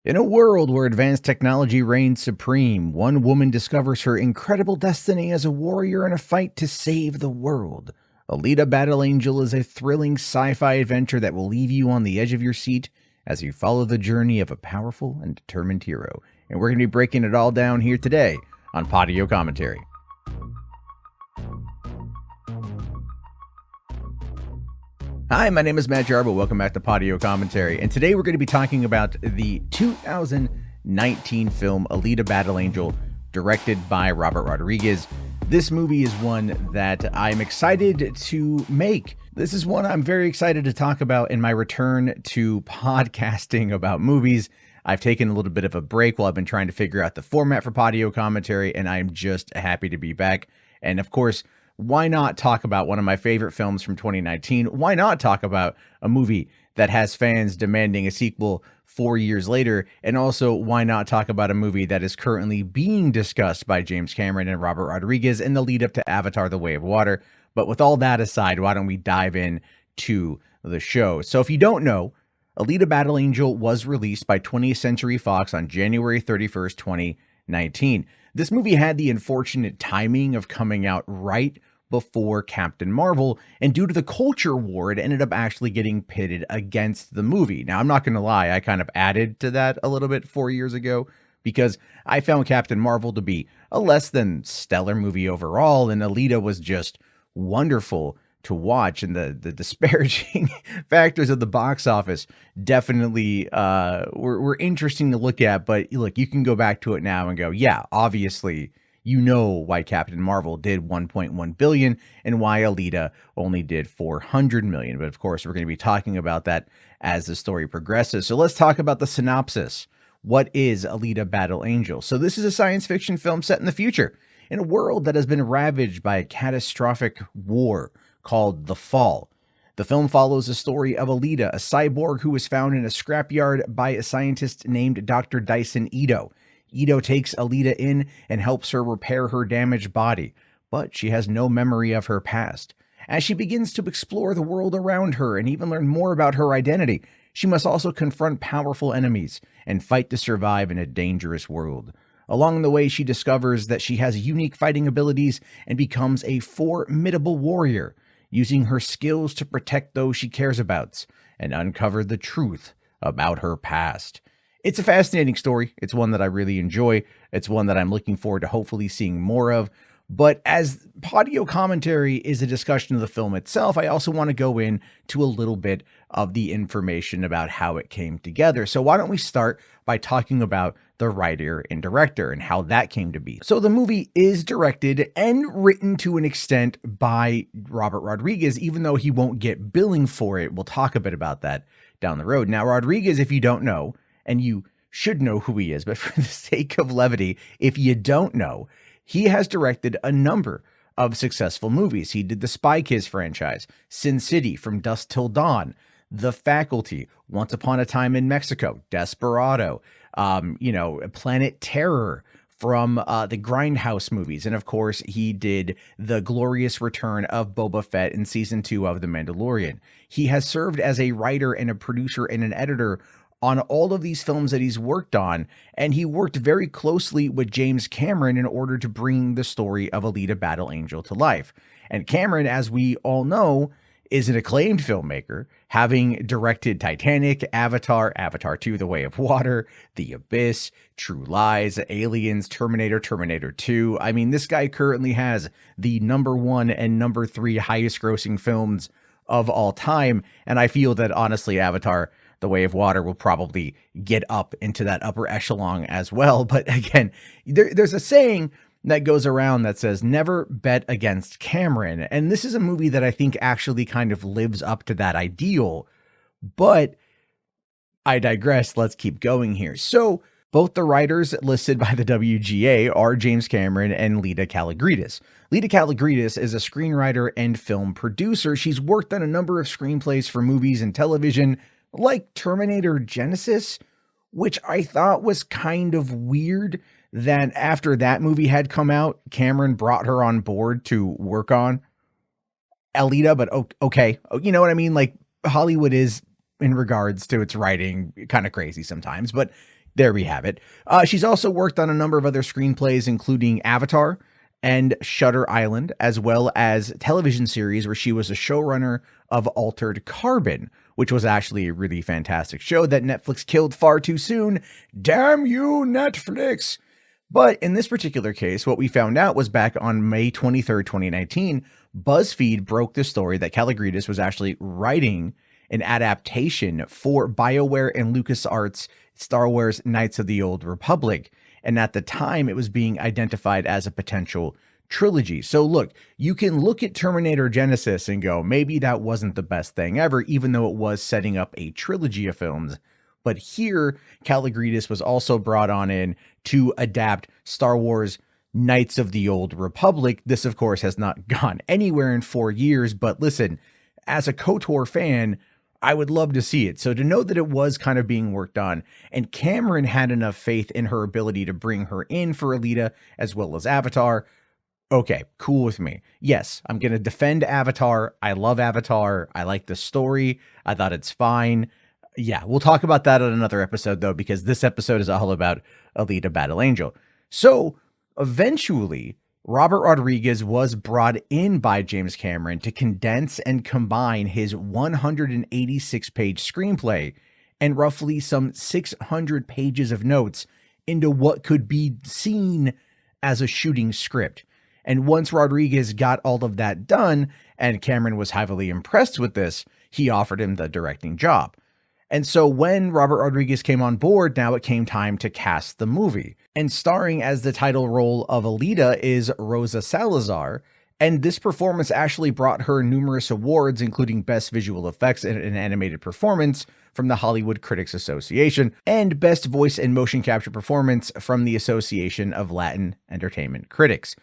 In a world where advanced technology reigns supreme, one woman discovers her incredible destiny as a warrior in a fight to save the world. Alita Battle Angel is a thrilling sci fi adventure that will leave you on the edge of your seat as you follow the journey of a powerful and determined hero. And we're going to be breaking it all down here today on Podio Commentary. Hi, my name is Matt Jarbo. Welcome back to Podio Commentary. And today we're going to be talking about the 2019 film Alita Battle Angel, directed by Robert Rodriguez. This movie is one that I'm excited to make. This is one I'm very excited to talk about in my return to podcasting about movies. I've taken a little bit of a break while I've been trying to figure out the format for Podio Commentary, and I'm just happy to be back. And of course, why not talk about one of my favorite films from 2019? Why not talk about a movie that has fans demanding a sequel 4 years later? And also, why not talk about a movie that is currently being discussed by James Cameron and Robert Rodriguez in the lead up to Avatar: The Way of Water? But with all that aside, why don't we dive in to the show? So if you don't know, Alita Battle Angel was released by 20th Century Fox on January 31st, 2019. This movie had the unfortunate timing of coming out right before Captain Marvel, and due to the culture war, it ended up actually getting pitted against the movie. Now, I'm not going to lie, I kind of added to that a little bit 4 years ago because I found Captain Marvel to be a less than stellar movie overall, and Alita was just wonderful to watch, and the disparaging factors of the box office definitely were interesting to look at. But look, you can go back to it now and go, yeah, obviously, you know why Captain Marvel did 1.1 billion and why Alita only did 400 million. But of course, we're going to be talking about that as the story progresses. So let's talk about the synopsis. What is Alita Battle Angel? So this is a science fiction film set in the future in a world that has been ravaged by a catastrophic war called The Fall. The film follows the story of Alita, a cyborg who was found in a scrapyard by a scientist named Dr. Dyson Ito. Ito takes Alita in and helps her repair her damaged body, but she has no memory of her past. As she begins to explore the world around her and even learn more about her identity, she must also confront powerful enemies and fight to survive in a dangerous world. Along the way, she discovers that she has unique fighting abilities and becomes a formidable warrior, using her skills to protect those she cares about and uncover the truth about her past. It's a fascinating story. It's one that I really enjoy. It's one that I'm looking forward to hopefully seeing more of. But as Podio Commentary is a discussion of the film itself, I also want to go into a little bit of the information about how it came together. So why don't we start by talking about the writer and director and how that came to be. So the movie is directed and written to an extent by Robert Rodriguez, even though he won't get billing for it. We'll talk a bit about that down the road. Now, Rodriguez, if you don't know, and you should know who he is, but for the sake of levity, if you don't know, he has directed a number of successful movies. He did the Spy Kids franchise, Sin City, From Dusk Till Dawn, The Faculty, Once Upon a Time in Mexico, Desperado, Planet Terror from the Grindhouse movies. And of course, he did the glorious return of Boba Fett in season 2 of The Mandalorian. He has served as a writer and a producer and an editor on all of these films that he's worked on, and he worked very closely with James Cameron in order to bring the story of Alita Battle Angel to life. And Cameron, as we all know, is an acclaimed filmmaker, having directed Titanic, Avatar, Avatar 2, The Way of Water, The Abyss, True Lies, Aliens, Terminator, Terminator 2. I mean, this guy currently has the #1 and #3 highest grossing films of all time, and I feel that honestly, Avatar: The Way of Water will probably get up into that upper echelon as well. But again, there's a saying that goes around that says, never bet against Cameron. And this is a movie that I think actually kind of lives up to that ideal. But I digress. Let's keep going here. So both the writers listed by the WGA are James Cameron and Lita Kalogridis. Lita Kalogridis is a screenwriter and film producer. She's worked on a number of screenplays for movies and television, like Terminator Genesis, which I thought was kind of weird that after that movie had come out, Cameron brought her on board to work on Alita. But okay, you know what I mean? Like, Hollywood is, in regards to its writing, kind of crazy sometimes. But there we have it. She's also worked on a number of other screenplays, including Avatar and Shutter Island, as well as television series where she was a showrunner of Altered Carbon, which was actually a really fantastic show that Netflix killed far too soon. Damn you, Netflix! But in this particular case, what we found out was back on May 23rd, 2019, BuzzFeed broke the story that Kalogridis was actually writing an adaptation for BioWare and LucasArts' Star Wars Knights of the Old Republic. And at the time, it was being identified as a potential trilogy. So look, you can look at Terminator Genesis and go, maybe that wasn't the best thing ever, even though it was setting up a trilogy of films. But here, Kalogridis was also brought on in to adapt Star Wars Knights of the Old Republic. This, of course, has not gone anywhere in 4 years, but listen, as a KOTOR fan, I would love to see it. So to know that it was kind of being worked on, and Cameron had enough faith in her ability to bring her in for Alita as well as Avatar, okay, cool with me. Yes, I'm going to defend Avatar. I love Avatar. I like the story. I thought it's fine. Yeah, we'll talk about that on another episode, though, because this episode is all about Alita Battle Angel. So eventually, Robert Rodriguez was brought in by James Cameron to condense and combine his 186-page screenplay and roughly some 600 pages of notes into what could be seen as a shooting script. And once Rodriguez got all of that done, and Cameron was heavily impressed with this, he offered him the directing job. And so when Robert Rodriguez came on board, now it came time to cast the movie. And starring as the title role of Alita is Rosa Salazar. And this performance actually brought her numerous awards, including Best Visual Effects in an Animated Performance from the Hollywood Critics Association and Best Voice and Motion Capture Performance from the Association of Latin Entertainment Critics.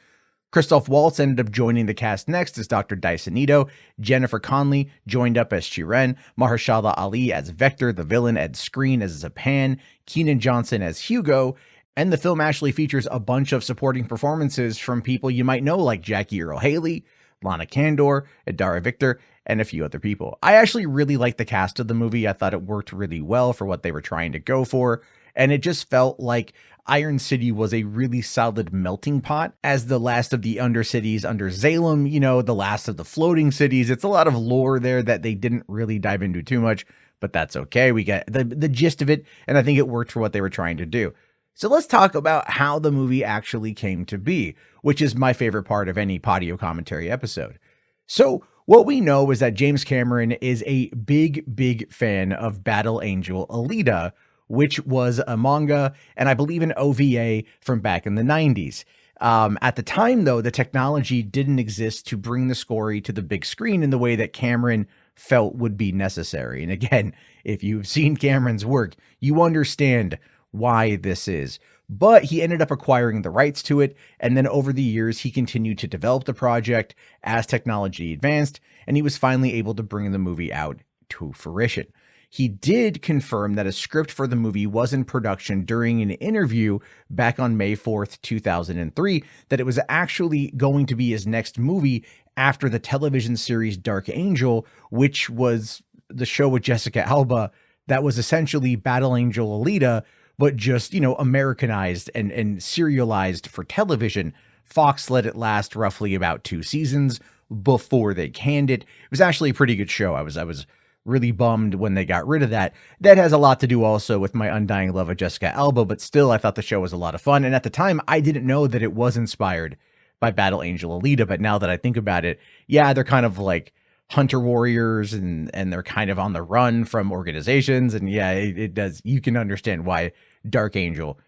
Christoph Waltz ended up joining the cast next as Dr. Dyson Ito. Jennifer Connelly joined up as Chiren, Mahershala Ali as Vector, the villain Ed Skrein as Zapan, Keenan Johnson as Hugo, and the film actually features a bunch of supporting performances from people you might know like Jackie Earle Haley, Lana Kandor, Adara Victor, and a few other people. I actually really liked the cast of the movie. I thought it worked really well for what they were trying to go for, and it just felt like Iron City was a really solid melting pot as the last of the undercities under Zalem, the last of the floating cities. It's a lot of lore there that they didn't really dive into too much, but that's okay. We get the gist of it, and I think it worked for what they were trying to do. So let's talk about how the movie actually came to be, which is my favorite part of any Podio Commentary episode. So what we know is that James Cameron is a big fan of Battle Angel Alita, which was a manga and I believe an OVA from back in the 90s. At the time, though, the technology didn't exist to bring the story to the big screen in the way that Cameron felt would be necessary. And again, if you've seen Cameron's work, you understand why this is. But he ended up acquiring the rights to it, and then over the years, he continued to develop the project as technology advanced, and he was finally able to bring the movie out to fruition. He did confirm that a script for the movie was in production during an interview back on May 4th, 2003, that it was actually going to be his next movie after the television series Dark Angel, which was the show with Jessica Alba that was essentially Battle Angel Alita, but just, Americanized and serialized for television. Fox let it last roughly about 2 seasons before they canned it. It was actually a pretty good show. I was really bummed when they got rid of that. That has a lot to do also with my undying love of Jessica Alba, but still I thought the show was a lot of fun. And at the time, I didn't know that it was inspired by Battle Angel Alita, but now that I think about it, yeah, they're kind of like hunter warriors and they're kind of on the run from organizations. And yeah, it does. You can understand why Dark Angel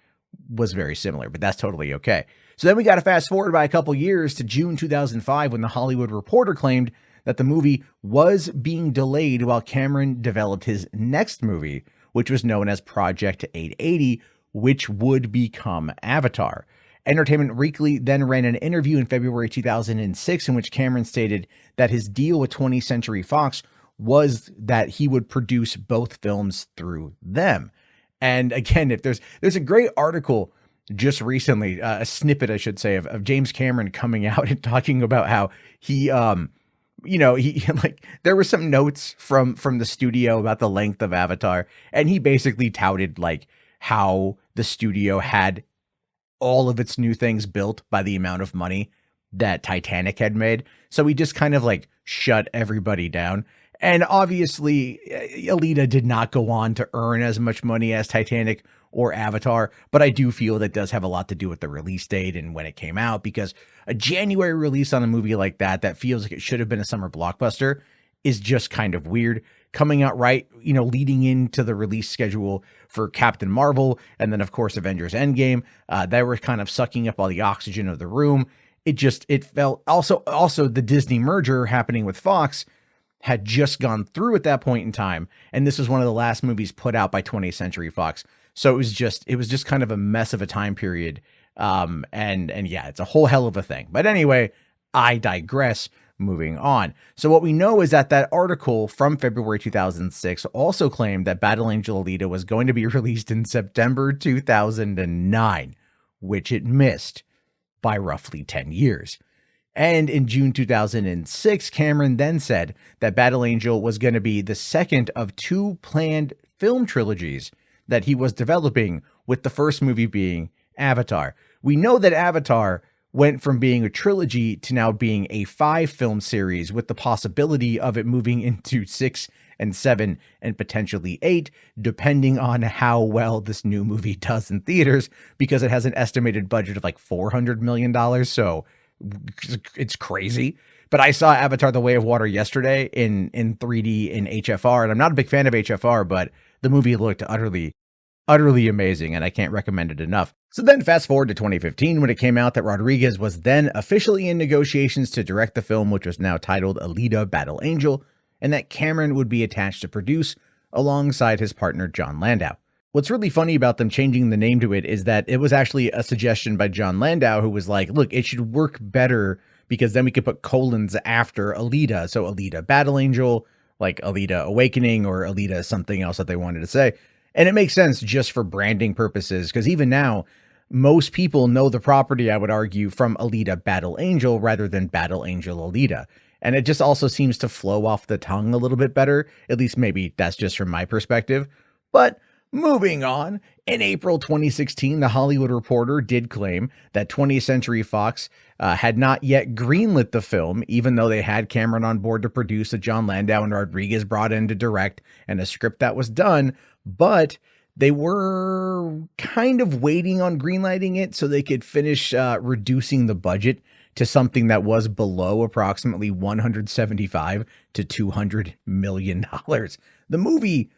was very similar, but that's totally okay. So then we got to fast forward by a couple years to June 2005 when the Hollywood Reporter claimed that the movie was being delayed while Cameron developed his next movie, which was known as Project 880, which would become Avatar. Entertainment Weekly then ran an interview in February 2006 in which Cameron stated that his deal with 20th Century Fox was that he would produce both films through them. And again, if there's a great article just recently, a snippet, I should say, of James Cameron coming out and talking about how he there were some notes from the studio about the length of Avatar, and he basically touted like how the studio had all of its new things built by the amount of money that Titanic had made. So he just kind of like shut everybody down. And obviously, Alita did not go on to earn as much money as Titanic or Avatar, but I do feel that does have a lot to do with the release date and when it came out, because a January release on a movie like that feels like it should have been a summer blockbuster is just kind of weird. Coming out right, leading into the release schedule for Captain Marvel, and then of course Avengers Endgame, they were kind of sucking up all the oxygen of the room. It felt also the Disney merger happening with Fox had just gone through at that point in time, and this was one of the last movies put out by 20th Century Fox. So it was just kind of a mess of a time period. And yeah, it's a whole hell of a thing. But anyway, I digress. Moving on. So what we know is that article from February 2006 also claimed that Battle Angel Alita was going to be released in September 2009, which it missed by roughly 10 years. And in June 2006, Cameron then said that Battle Angel was going to be the second of two planned film trilogies that he was developing, with the first movie being Avatar. We know that Avatar went from being a trilogy to now being a 5-film series, with the possibility of it moving into 6 and 7 and potentially 8, depending on how well this new movie does in theaters, because it has an estimated budget of like $400 million. So it's crazy. But I saw Avatar: The Way of Water yesterday in 3D in HFR, and I'm not a big fan of HFR, but the movie looked utterly amazing, and I can't recommend it enough. So then fast forward to 2015, when it came out that Rodriguez was then officially in negotiations to direct the film, which was now titled Alita: Battle Angel, and that Cameron would be attached to produce alongside his partner John Landau. What's really funny about them changing the name to it is that it was actually a suggestion by John Landau, who was like, look, it should work better because then we could put colons after Alita. So Alita Battle Angel, like Alita Awakening, or Alita something else that they wanted to say. And it makes sense just for branding purposes, because even now, most people know the property, I would argue, from Alita Battle Angel rather than Battle Angel Alita. And it just also seems to flow off the tongue a little bit better. At least maybe that's just from my perspective. But moving on, in April 2016, The Hollywood Reporter did claim that 20th Century Fox had not yet greenlit the film, even though they had Cameron on board to produce, that John Landau and Rodriguez brought in to direct, and a script that was done. But they were kind of waiting on greenlighting it so they could finish reducing the budget to something that was below approximately $175 to $200 million. The movie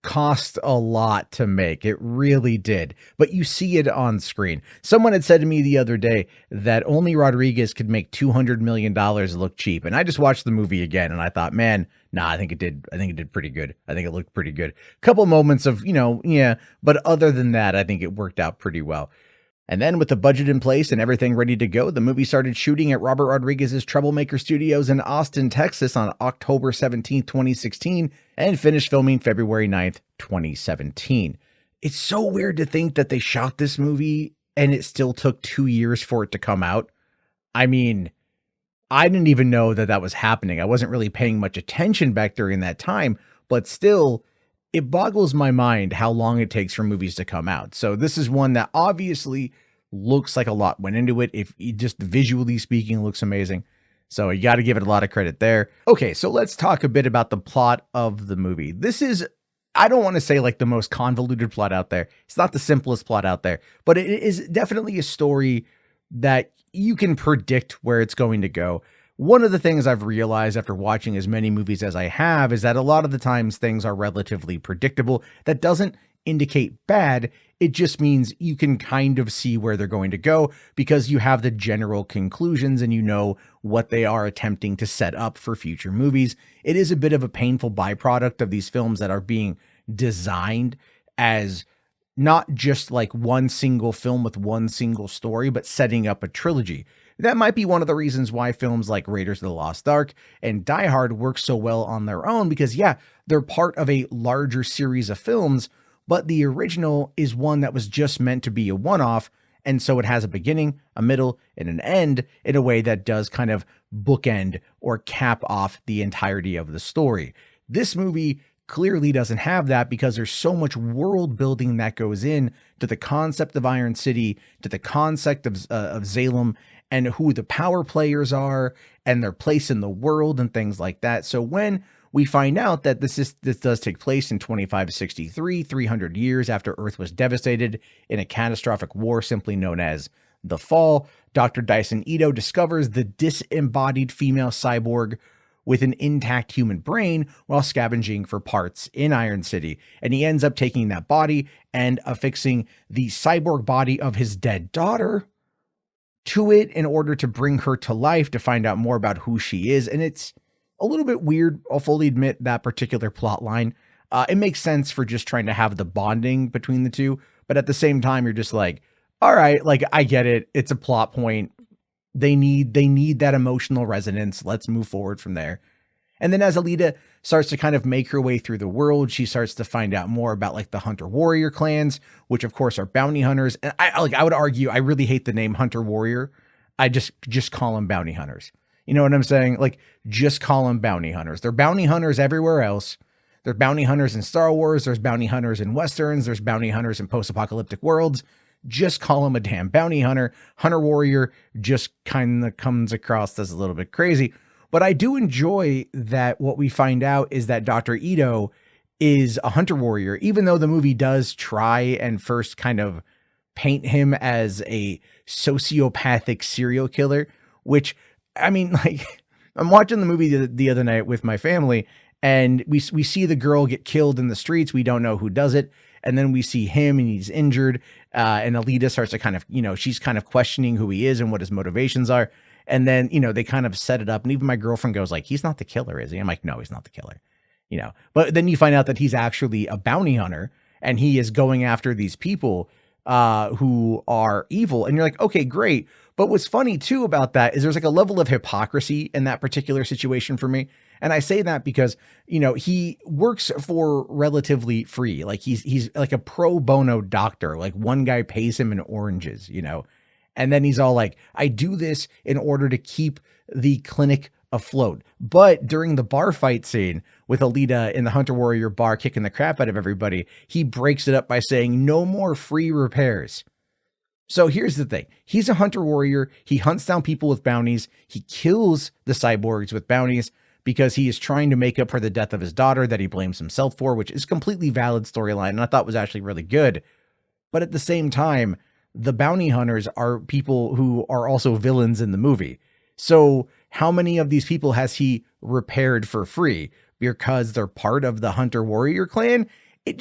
cost a lot to make. It really did. But you see it on screen. Someone had said to me the other day that only Rodriguez could make $200 million look cheap. And I just watched the movie again and I thought, man, nah, I think it did pretty good. I think it looked pretty good. Couple moments of, yeah, but other than that, I think it worked out pretty well. And then with the budget in place and everything ready to go, the movie started shooting at Robert Rodriguez's Troublemaker Studios in Austin, Texas on October 17, 2016, and finished filming February 9th, 2017. It's so weird to think that they shot this movie and it still took 2 years for it to come out. I mean, I didn't even know that was happening. I wasn't really paying much attention back during that time, but still, it boggles my mind how long it takes for movies to come out. So this is one that obviously looks like a lot went into it. If it just visually speaking, looks amazing. So you got to give it a lot of credit there. Okay, so let's talk a bit about the plot of the movie. This is, I don't want to say like the most convoluted plot out there. It's not the simplest plot out there, but it is definitely a story that you can predict where it's going to go. One of the things I've realized after watching as many movies as I have is that a lot of the times things are relatively predictable. That doesn't indicate bad. It just means you can kind of see where they're going to go because you have the general conclusions and you know what they are attempting to set up for future movies. It is a bit of a painful byproduct of these films that are being designed as not just like one single film with one single story, but setting up a trilogy. That might be one of the reasons why films like Raiders of the Lost Ark and Die Hard work so well on their own, because yeah, they're part of a larger series of films, but the original is one that was just meant to be a one-off. And so it has a beginning, a middle, and an end in a way that does kind of bookend or cap off the entirety of the story. This movie clearly doesn't have that because there's so much world building that goes in to the concept of Iron City, to the concept of Salem, and who the power players are and their place in the world and things like that. So when we find out that this does take place in 2563, 300 years after Earth was devastated in a catastrophic war simply known as the Fall, Dr. Dyson Ito discovers the disembodied female cyborg with an intact human brain while scavenging for parts in Iron City. And he ends up taking that body and affixing the cyborg body of his dead daughter to it in order to bring her to life, to find out more about who she is. And it's a little bit weird, I'll fully admit, that particular plot line. It makes sense for just trying to have the bonding between the two, but at the same time, you're just like, all right, like, I get it. It's a plot point. They need that emotional resonance. Let's move forward from there. And then as Alita starts to kind of make her way through the world, she starts to find out more about like the hunter warrior clans, which of course are bounty hunters. And I would argue, I really hate the name hunter warrior. I just call them bounty hunters. You know what I'm saying? Like, just call them bounty hunters. They're bounty hunters everywhere else. There's bounty hunters in Star Wars. There's bounty hunters in Westerns. There's bounty hunters in post-apocalyptic worlds. Just call them a damn bounty hunter. Hunter warrior just kind of comes across as a little bit crazy. But I do enjoy that what we find out is that Dr. Ito is a hunter warrior, even though the movie does try and first kind of paint him as a sociopathic serial killer, which, I mean, like, I'm watching the movie the other night with my family, and we see the girl get killed in the streets. We don't know who does it. And then we see him and he's injured. And Alita starts to kind of, she's kind of questioning who he is and what his motivations are. And then, they kind of set it up. And even my girlfriend goes like, he's not the killer, is he? I'm like, no, he's not the killer, but then you find out that he's actually a bounty hunter and he is going after these people who are evil. And you're like, okay, great. But what's funny too about that is there's like a level of hypocrisy in that particular situation for me. And I say that because, he works for relatively free. Like he's like a pro bono doctor. Like one guy pays him in oranges, and then he's all like, I do this in order to keep the clinic afloat. But during the bar fight scene with Alita in the Hunter Warrior bar kicking the crap out of everybody, he breaks it up by saying no more free repairs. So here's the thing. He's a hunter warrior. He hunts down people with bounties. He kills the cyborgs with bounties because he is trying to make up for the death of his daughter that he blames himself for, which is completely valid storyline. And I thought was actually really good. But at the same time, the bounty hunters are people who are also villains in the movie. So how many of these people has he repaired for free because they're part of the hunter warrior clan? It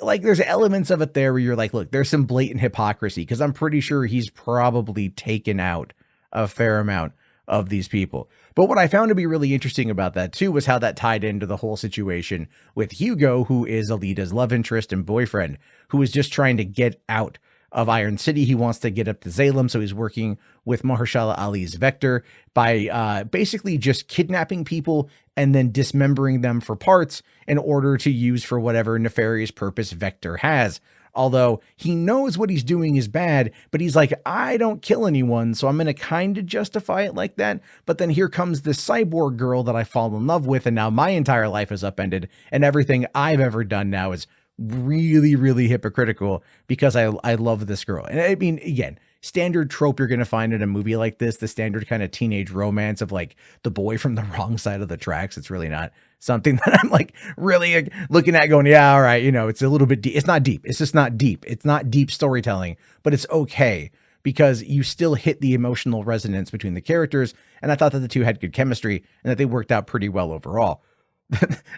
like there's elements of it there where you're like, look, there's some blatant hypocrisy because I'm pretty sure he's probably taken out a fair amount of these people. But what I found to be really interesting about that too was how that tied into the whole situation with Hugo, who is Alita's love interest and boyfriend, who is just trying to get out of Iron City. He wants to get up to Salem, so he's working with Mahershala Ali's Vector by basically just kidnapping people and then dismembering them for parts in order to use for whatever nefarious purpose Vector has. Although he knows what he's doing is bad, but he's like, I don't kill anyone, so I'm going to kind of justify it like that. But then here comes this cyborg girl that I fall in love with, and now my entire life is upended, and everything I've ever done now is really, really hypocritical because I love this girl. And I mean, again, standard trope you're going to find in a movie like this, the standard kind of teenage romance of like the boy from the wrong side of the tracks. It's really not something that I'm like really looking at going, yeah, all right. It's a little bit deep. It's not deep. It's just not deep. It's not deep storytelling, but it's okay because you still hit the emotional resonance between the characters. And I thought that the two had good chemistry and that they worked out pretty well overall.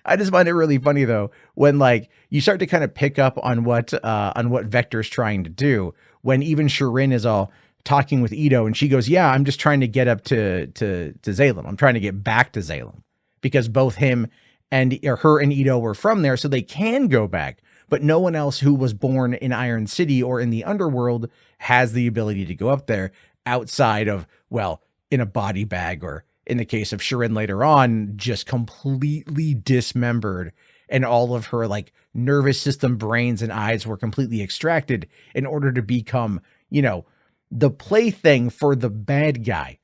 I just find it really funny though, when like you start to kind of pick up on what Vector's trying to do, when even Shirin is all talking with Ito and she goes, yeah, I'm just trying to get up to Salem. I'm trying to get back to Salem because both him and her and Ito were from there. So they can go back, but no one else who was born in Iron City or in the underworld has the ability to go up there outside of, well, in a body bag, or in the case of Shirin later on, just completely dismembered and all of her like nervous system, brains and eyes were completely extracted in order to become, the plaything for the bad guy.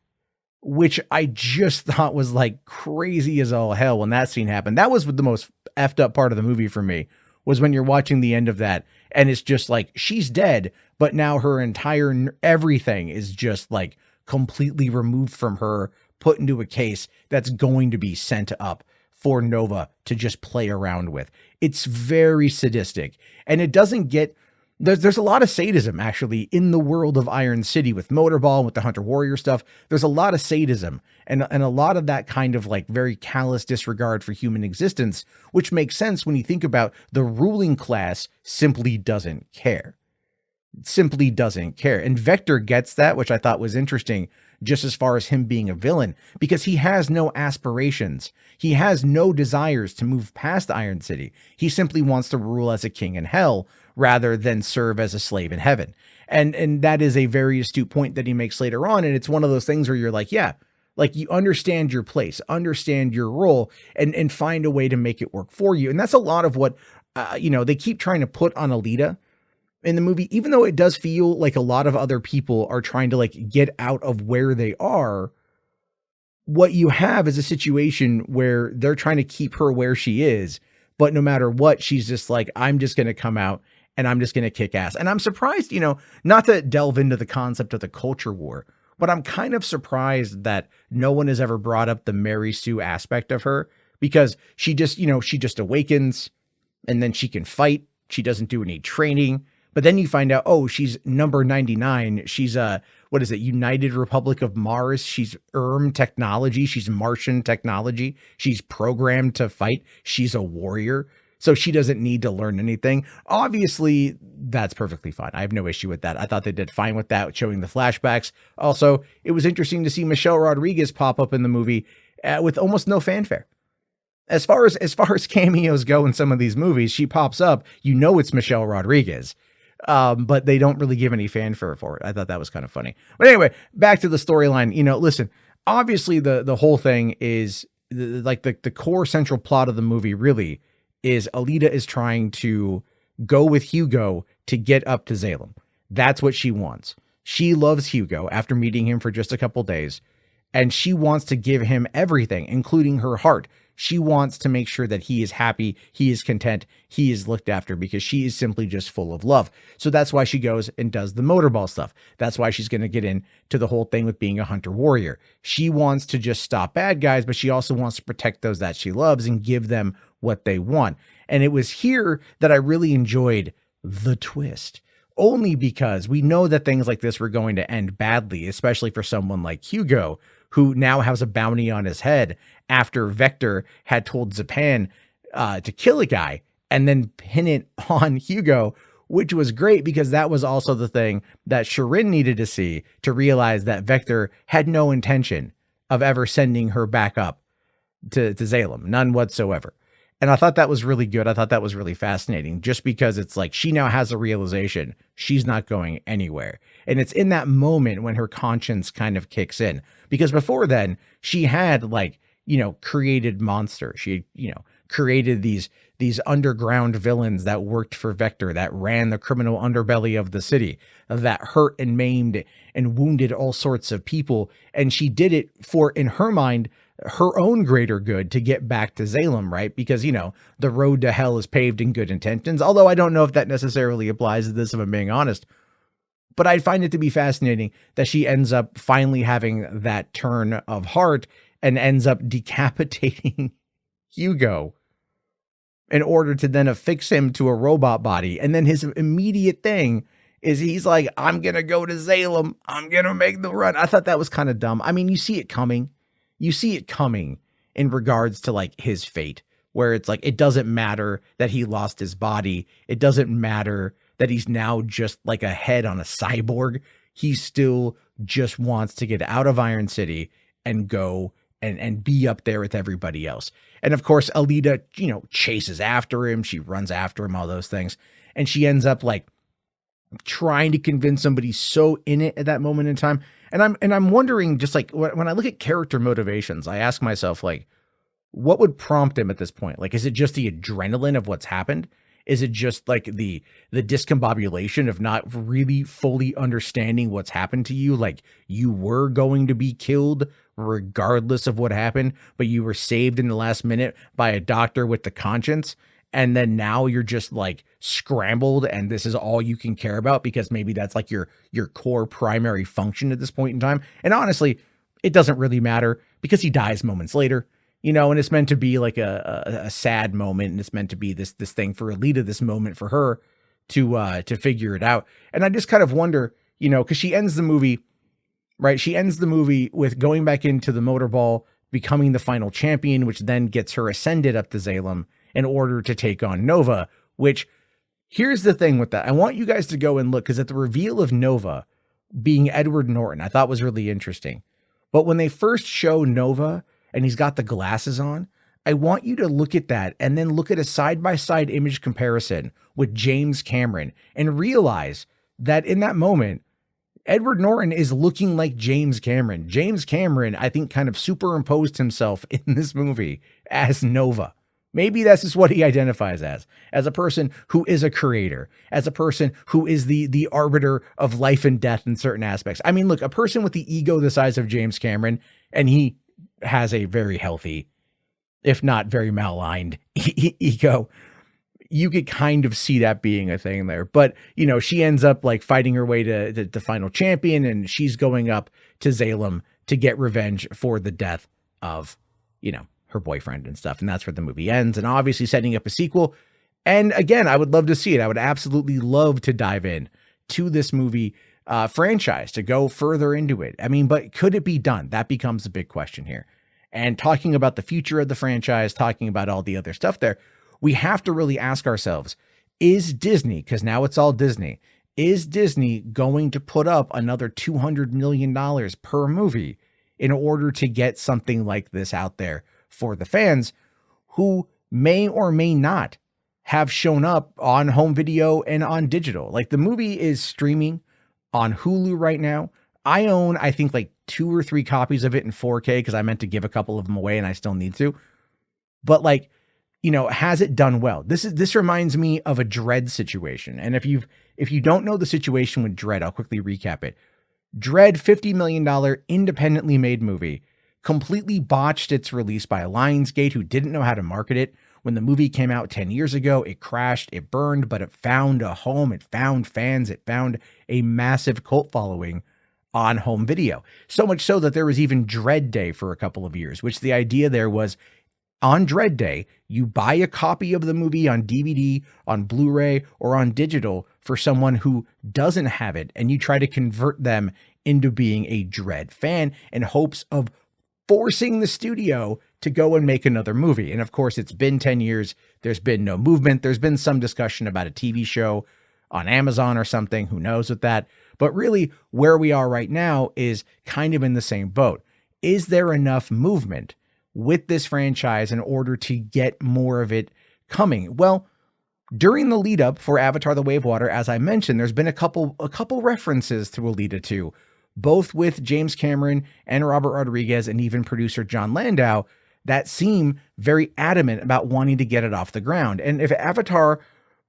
which I just thought was like crazy as all hell when that scene happened. That was the most effed up part of the movie for me, was when you're watching the end of that and it's just like she's dead, but now her entire everything is just like completely removed from her, put into a case that's going to be sent up for Nova to just play around with. It's very sadistic, and it doesn't get, there's a lot of sadism actually in the world of Iron City with Motorball and with the Hunter Warrior stuff. There's a lot of sadism and a lot of that kind of like very callous disregard for human existence, which makes sense when you think about the ruling class simply doesn't care. Simply doesn't care. And Vector gets that, which I thought was interesting, just as far as him being a villain, because he has no aspirations. He has no desires to move past Iron City. He simply wants to rule as a king in hell rather than serve as a slave in heaven. And that is a very astute point that he makes later on. And it's one of those things where you're like, yeah, like you understand your place, understand your role, and find a way to make it work for you. And that's a lot of what, they keep trying to put on Alita in the movie, even though it does feel like a lot of other people are trying to like get out of where they are. What you have is a situation where they're trying to keep her where she is, but no matter what, she's just like, I'm just going to come out and I'm just going to kick ass. And I'm surprised, not to delve into the concept of the culture war, but I'm kind of surprised that no one has ever brought up the Mary Sue aspect of her, because she just, she just awakens and then she can fight. She doesn't do any training. But then you find out, oh, she's number 99. She's United Republic of Mars. She's technology. She's Martian technology. She's programmed to fight. She's a warrior. So she doesn't need to learn anything. Obviously, that's perfectly fine. I have no issue with that. I thought they did fine with that, showing the flashbacks. Also, it was interesting to see Michelle Rodriguez pop up in the movie with almost no fanfare. As far as cameos go in some of these movies, she pops up, it's Michelle Rodriguez. But they don't really give any fanfare for it. I thought that was kind of funny. But anyway, back to the storyline. Listen, obviously the whole thing is the core central plot of the movie really is Alita is trying to go with Hugo to get up to Salem. That's what she wants. She loves Hugo after meeting him for just a couple days, and she wants to give him everything, including her heart. She wants to make sure that he is happy, he is content, he is looked after, because she is simply just full of love. So that's why she goes and does the motorball stuff. That's why she's going to get into the whole thing with being a hunter warrior. She wants to just stop bad guys, but she also wants to protect those that she loves and give them what they want. And it was here that I really enjoyed the twist. Only because we know that things like this were going to end badly, especially for someone like Hugo, who now has a bounty on his head after Vector had told Zapan to kill a guy and then pin it on Hugo, which was great because that was also the thing that Shirin needed to see to realize that Vector had no intention of ever sending her back up to Salem, none whatsoever. And I thought that was really good. I thought that was really fascinating, just because it's like she now has a realization she's not going anywhere. And it's in that moment when her conscience kind of kicks in, because before then she had created monsters. She, created these underground villains that worked for Vector, that ran the criminal underbelly of the city, that hurt and maimed and wounded all sorts of people. And she did it for, in her mind, her own greater good, to get back to Salem, right? Because, the road to hell is paved in good intentions. Although I don't know if that necessarily applies to this, if I'm being honest. But I find it to be fascinating that she ends up finally having that turn of heart and ends up decapitating Hugo in order to then affix him to a robot body. And then his immediate thing is he's like, I'm going to go to Salem. I'm going to make the run. I thought that was kind of dumb. I mean, you see it coming. You see it coming in regards to his fate, where it's like, it doesn't matter that he lost his body. It doesn't matter that he's now just like a head on a cyborg. He still just wants to get out of Iron City and go and be up there with everybody else. And of course, Alita, chases after him. She runs after him, all those things. And she ends up trying to convince somebody so in it at that moment in time. And I'm wondering, just when I look at character motivations, I ask myself, what would prompt him at this point? Is it just the adrenaline of what's happened? Is it just like the discombobulation of not really fully understanding what's happened to you? Like you were going to be killed regardless of what happened, but you were saved in the last minute by a doctor with the conscience. And then now you're just like scrambled and this is all you can care about because maybe that's like your core primary function at this point in time. And honestly, it doesn't really matter because he dies moments later, and it's meant to be like a sad moment. And it's meant to be this thing for Alita, this moment for her to figure it out. And I just kind of wonder, cause she ends the movie, right? She ends the movie with going back into the motorball, becoming the final champion, which then gets her ascended up to Zalem in order to take on Nova, which here's the thing with that. I want you guys to go and look because at the reveal of Nova being Edward Norton, I thought was really interesting. But when they first show Nova and he's got the glasses on, I want you to look at that and then look at a side-by-side image comparison with James Cameron and realize that in that moment, Edward Norton is looking like James Cameron. James Cameron, I think, kind of superimposed himself in this movie as Nova. Maybe that's just what he identifies as a person who is a creator, as a person who is the arbiter of life and death in certain aspects. I mean, look, a person with the ego the size of James Cameron, and he has a very healthy, if not very maligned ego, you could kind of see that being a thing there. But, she ends up like fighting her way to the final champion, and she's going up to Zalem to get revenge for the death of, her boyfriend and stuff. And that's where the movie ends, and obviously setting up a sequel. And again, I would love to see it. I would absolutely love to dive in to this movie franchise, to go further into it. I mean, but could it be done? That becomes a big question here. And talking about the future of the franchise, talking about all the other stuff there, we have to really ask ourselves, is Disney, because now it's all Disney, is Disney going to put up another $200 million per movie in order to get something like this out there for the fans who may or may not have shown up on home video and on digital? Like the movie is streaming on Hulu right now. I own, I think like 2 or 3 copies of it in 4K because I meant to give a couple of them away and I still need to. But like, has it done well? This reminds me of a Dredd situation. And if you don't know the situation with Dredd, I'll quickly recap it. Dredd, $50 million independently made movie, completely botched its release by Lionsgate, who didn't know how to market it. When the movie came out 10 years ago, it crashed, it burned, but it found a home, it found fans, it found a massive cult following on home video. So much so that there was even Dredd Day for a couple of years, which the idea there was on Dredd Day, you buy a copy of the movie on DVD, on Blu-ray, or on digital for someone who doesn't have it, and you try to convert them into being a Dredd fan in hopes of forcing the studio to go and make another movie. And of course, it's been 10 years. There's been no movement. There's been some discussion about a TV show on Amazon or something. Who knows with that? But really, where we are right now is kind of in the same boat. Is there enough movement with this franchise in order to get more of it coming? Well, during the lead up for Avatar: The Way of Water, as I mentioned, there's been a couple references to Alita 2, both with James Cameron and Robert Rodriguez and even producer John Landau, that seem very adamant about wanting to get it off the ground. And if Avatar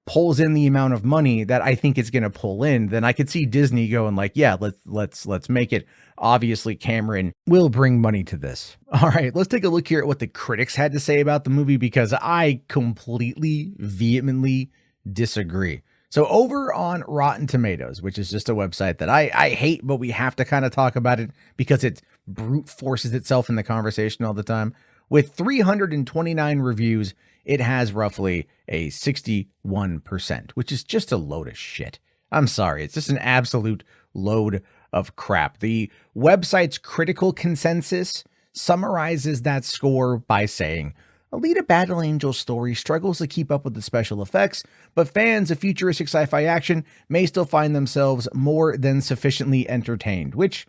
pulls in the amount of money that I think it's going to pull in, then I could see Disney going like, yeah, let's make it. Obviously, Cameron will bring money to this. All right, let's take a look here at what the critics had to say about the movie, because I completely, vehemently disagree. So over on Rotten Tomatoes, which is just a website that I hate, but we have to kind of talk about it because it brute forces itself in the conversation all the time. With 329 reviews, it has roughly a 61%, which is just a load of shit. I'm sorry. It's just an absolute load of crap. The website's critical consensus summarizes that score by saying, Alita Battle Angel's story struggles to keep up with the special effects, but fans of futuristic sci-fi action may still find themselves more than sufficiently entertained, which,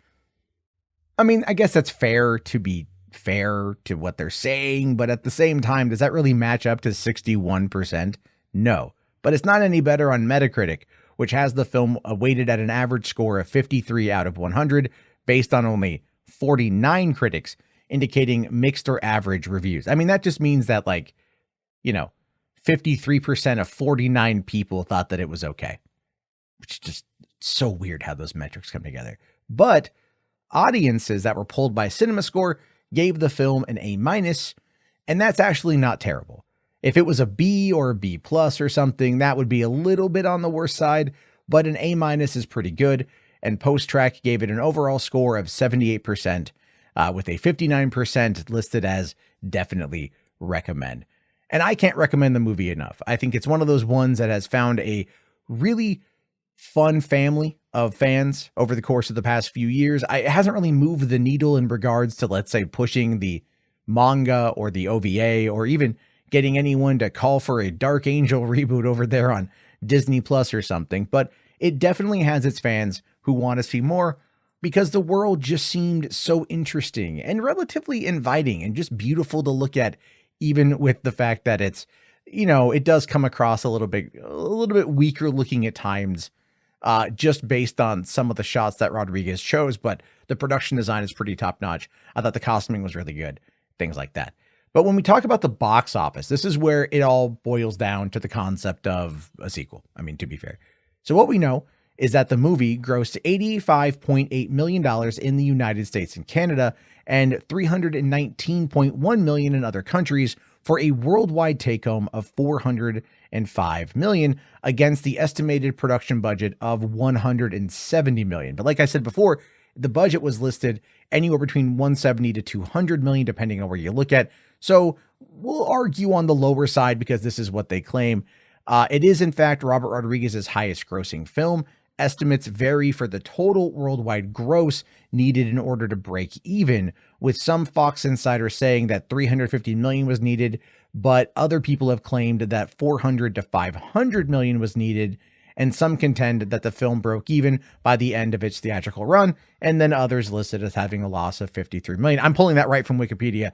I mean, I guess that's fair to be fair to what they're saying, but at the same time, does that really match up to 61%? No, but it's not any better on Metacritic, which has the film weighted at an average score of 53 out of 100, based on only 49 critics indicating mixed or average reviews. I mean, that just means that, like, 53% of 49 people thought that it was okay, which is just so weird how those metrics come together. But audiences that were polled by CinemaScore gave the film an A-, and that's actually not terrible. If it was a B or a B+ or something, that would be a little bit on the worst side, but an A- is pretty good, and Post-Track gave it an overall score of 78%, with a 59% listed as definitely recommend. And I can't recommend the movie enough. I think it's one of those ones that has found a really fun family of fans over the course of the past few years. It hasn't really moved the needle in regards to, let's say, pushing the manga or the OVA, or even getting anyone to call for a Dark Angel reboot over there on Disney Plus or something. But it definitely has its fans who want to see more, because the world just seemed so interesting and relatively inviting and just beautiful to look at, even with the fact that it's, it does come across a little bit weaker looking at times, just based on some of the shots that Rodriguez chose. But the production design is pretty top notch. I thought the costuming was really good, things like that. But when we talk about the box office, this is where it all boils down to the concept of a sequel. I mean, to be fair. So what we know is that the movie grossed $85.8 million in the United States and Canada, and $319.1 million in other countries, for a worldwide take-home of $405 million, against the estimated production budget of $170 million. But like I said before, the budget was listed anywhere between $170 to $200 million, depending on where you look at. So we'll argue on the lower side, because this is what they claim. It is, in fact, Robert Rodriguez's highest grossing film. Estimates vary for the total worldwide gross needed in order to break even, with some Fox insiders saying that $350 million was needed, but other people have claimed that $400 to $500 million was needed, and some contend that the film broke even by the end of its theatrical run, and then others listed as having a loss of $53 million. I'm pulling that right from Wikipedia.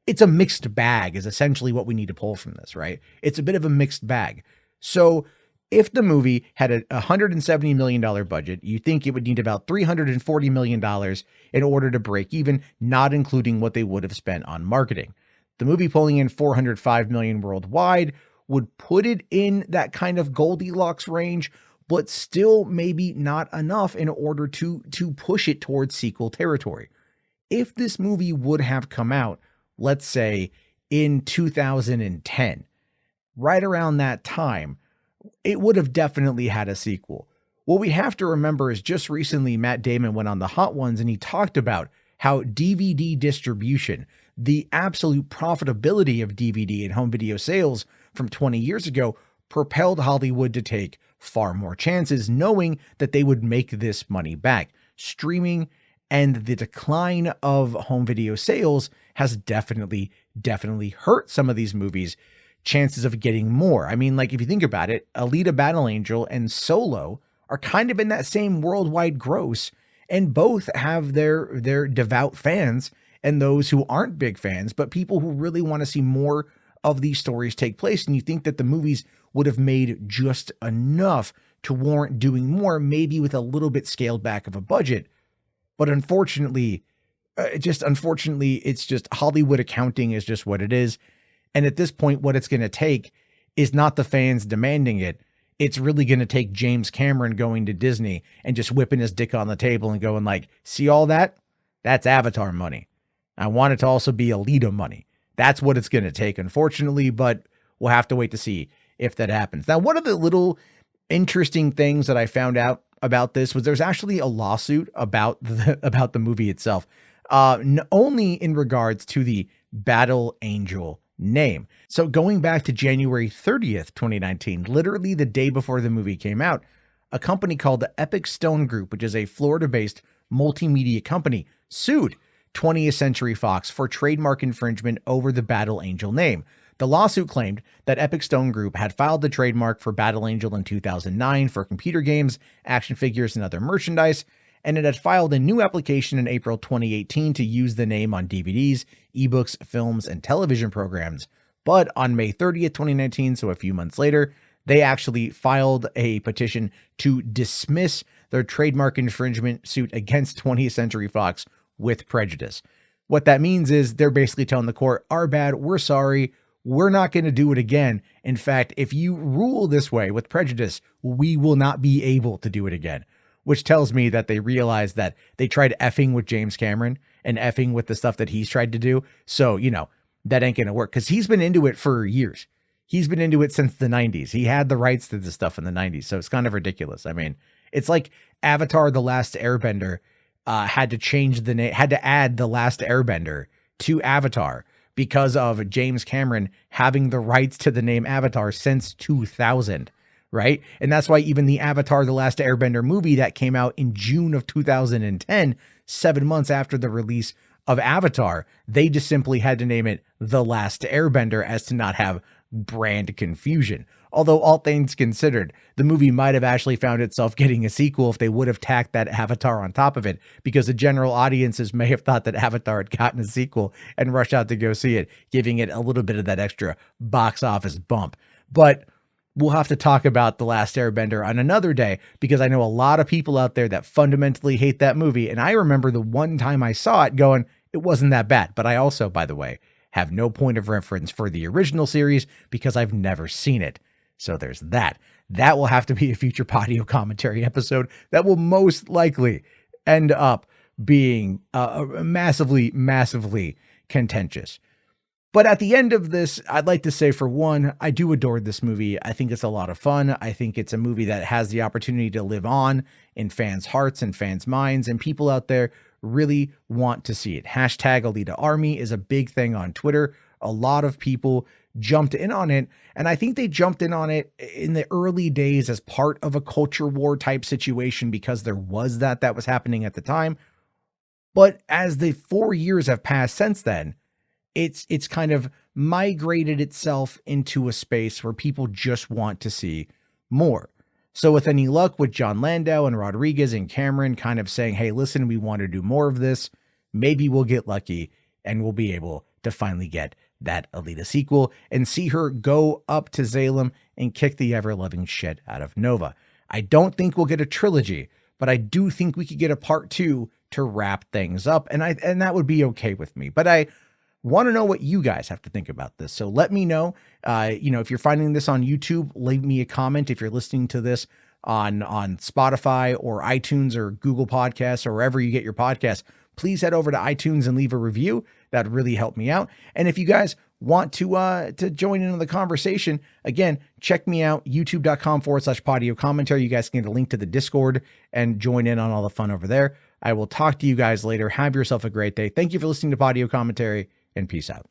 It's a mixed bag is essentially what we need to pull from this, right? It's a bit of a mixed bag. So if the movie had a $170 million budget, you think it would need about $340 million in order to break even, not including what they would have spent on marketing. The movie pulling in $405 million worldwide would put it in that kind of Goldilocks range, but still maybe not enough in order to push it towards sequel territory. If this movie would have come out, let's say in 2010, right around that time, it would have definitely had a sequel. What we have to remember is just recently Matt Damon went on the Hot Ones and he talked about how DVD distribution, the absolute profitability of DVD and home video sales from 20 years ago, propelled Hollywood to take far more chances, knowing that they would make this money back. Streaming and the decline of home video sales has definitely hurt some of these movies' chances of getting more. I mean, like, if you think about it, Alita Battle Angel and Solo are kind of in that same worldwide gross, and both have their devout fans and those who aren't big fans, but people who really want to see more of these stories take place. And you think that the movies would have made just enough to warrant doing more, maybe with a little bit scaled back of a budget. But unfortunately, it's just Hollywood accounting is just what it is. And at this point, what it's going to take is not the fans demanding it. It's really going to take James Cameron going to Disney and just whipping his dick on the table and going like, see all that? That's Avatar money. I want it to also be Alita money. That's what it's going to take, unfortunately, but we'll have to wait to see if that happens. Now, one of the little interesting things that I found out about this was there's actually a lawsuit about the movie itself, only in regards to the Battle Angel name. So going back to January 30th, 2019, literally the day before the movie came out, a company called the Epic Stone Group, which is a Florida-based multimedia company, sued 20th Century Fox for trademark infringement over the Battle Angel name. The lawsuit claimed that Epic Stone Group had filed the trademark for Battle Angel in 2009 for computer games, action figures, and other merchandise, and it had filed a new application in April 2018 to use the name on DVDs, ebooks, films, and television programs. But on May 30th, 2019, so a few months later, they actually filed a petition to dismiss their trademark infringement suit against 20th Century Fox with prejudice. What that means is they're basically telling the court, our bad, we're sorry, we're not going to do it again. In fact, if you rule this way with prejudice, we will not be able to do it again, which tells me that they realized that they tried effing with James Cameron and effing with the stuff that he's tried to do. So, that ain't going to work because he's been into it for years. He's been into it since the 90s. He had the rights to this stuff in the 90s. So it's kind of ridiculous. I mean, it's like Avatar: The Last Airbender had to change the name, had to add The Last Airbender to Avatar because of James Cameron having the rights to the name Avatar since 2000, right? And that's why even the Avatar: The Last Airbender movie that came out in June of 2010, 7 months after the release of Avatar, they just simply had to name it The Last Airbender as to not have brand confusion. Although all things considered, the movie might have actually found itself getting a sequel if they would have tacked that Avatar on top of it, because the general audiences may have thought that Avatar had gotten a sequel and rushed out to go see it, giving it a little bit of that extra box office bump. But we'll have to talk about The Last Airbender on another day, because I know a lot of people out there that fundamentally hate that movie. And I remember the one time I saw it going, it wasn't that bad. But I also, by the way, have no point of reference for the original series because I've never seen it. So there's that. That will have to be a future Podio Commentary episode that will most likely end up being massively, massively contentious. But at the end of this, I'd like to say, for one, I do adore this movie. I think it's a lot of fun. I think it's a movie that has the opportunity to live on in fans' hearts and fans' minds, and people out there really want to see it. Hashtag Alita Army is a big thing on Twitter. A lot of people jumped in on it, and I think they jumped in on it in the early days as part of a culture war type situation because there was that was happening at the time. But as the 4 years have passed since then, it's kind of migrated itself into a space where people just want to see more. So with any luck with John Landau and Rodriguez and Cameron kind of saying, hey, listen, we want to do more of this, maybe we'll get lucky and we'll be able to finally get that Alita sequel and see her go up to Zalem and kick the ever-loving shit out of Nova. I don't think we'll get a trilogy, but I do think we could get a part 2 to wrap things up, and that would be okay with me. But I want to know what you guys have to think about this. So let me know, if you're finding this on YouTube, leave me a comment. If you're listening to this on Spotify or iTunes or Google Podcasts or wherever you get your podcasts, please head over to iTunes and leave a review. That'd really help me out. And if you guys want to join in on the conversation, again, check me out, youtube.com/Podio Commentary. You guys can get a link to the Discord and join in on all the fun over there. I will talk to you guys later. Have yourself a great day. Thank you for listening to Podio Commentary, and peace out.